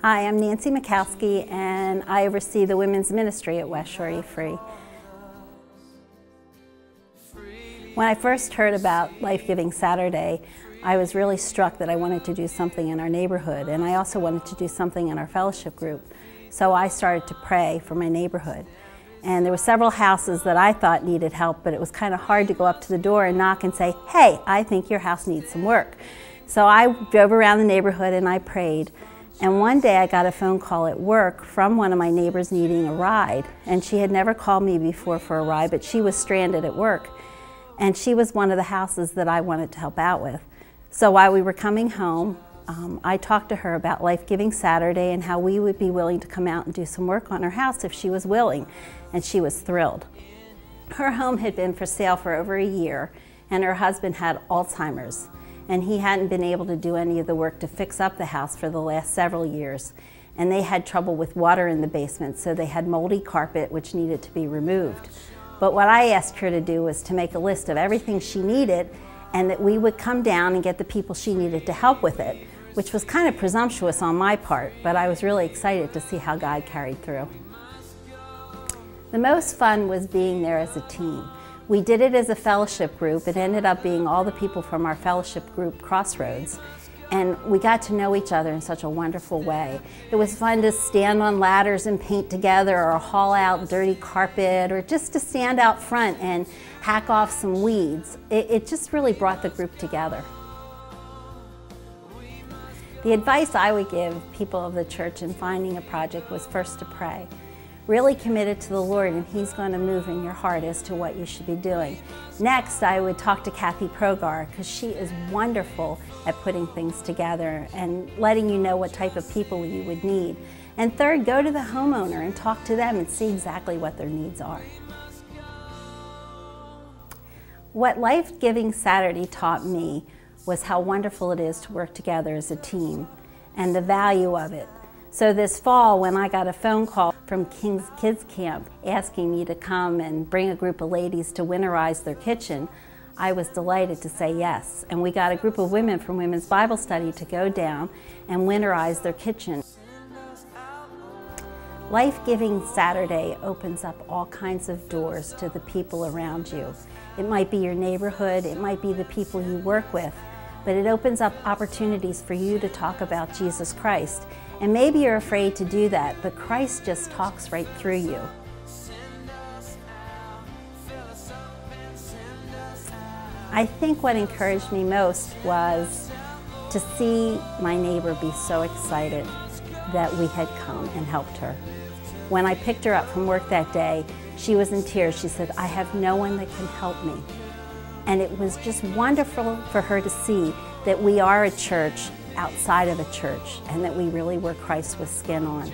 Hi, I'm Nancy Makowski, and I oversee the women's ministry at West Shore Free. When I first heard about Life-Giving Saturday, I was really struck that I wanted to do something in our neighborhood, and I also wanted to do something in our fellowship group. So I started to pray for my neighborhood. And there were several houses that I thought needed help, but it was kind of hard to go up to the door and knock and say, "Hey, I think your house needs some work." So I drove around the neighborhood and I prayed. And one day I got a phone call at work from one of my neighbors needing a ride. And she had never called me before for a ride, but she was stranded at work. And she was one of the houses that I wanted to help out with. So while we were coming home, I talked to her about Life-Giving Saturday and how we would be willing to come out and do some work on her house if she was willing. And she was thrilled. Her home had been for sale for over a year, and her husband had Alzheimer's. And he hadn't been able to do any of the work to fix up the house for the last several years. And they had trouble with water in the basement, so they had moldy carpet which needed to be removed. But what I asked her to do was to make a list of everything she needed, and that we would come down and get the people she needed to help with it, which was kind of presumptuous on my part, but I was really excited to see how God carried through. The most fun was being there as a team. We did it as a fellowship group. It ended up being all the people from our fellowship group, Crossroads, and we got to know each other in such a wonderful way. It was fun to stand on ladders and paint together, or haul out dirty carpet, or just to stand out front and hack off some weeds. It just really brought the group together. The advice I would give people of the church in finding a project was first to pray. Really committed to the Lord, and He's going to move in your heart as to what you should be doing. Next, I would talk to Kathy Progar, because she is wonderful at putting things together and letting you know what type of people you would need. And third, go to the homeowner and talk to them and see exactly what their needs are. What Life-Giving Saturday taught me was how wonderful it is to work together as a team and the value of it. So this fall, when I got a phone call from King's Kids Camp asking me to come and bring a group of ladies to winterize their kitchen, I was delighted to say yes. And we got a group of women from Women's Bible Study to go down and winterize their kitchen. Life-Giving Saturday opens up all kinds of doors to the people around you. It might be your neighborhood, it might be the people you work with, but it opens up opportunities for you to talk about Jesus Christ. And maybe you're afraid to do that, but Christ just talks right through you. I think what encouraged me most was to see my neighbor be so excited that we had come and helped her. When I picked her up from work that day, she was in tears. She said, "I have no one that can help me." And it was just wonderful for her to see that we are a church outside of a church, and that we really wear Christ with skin on.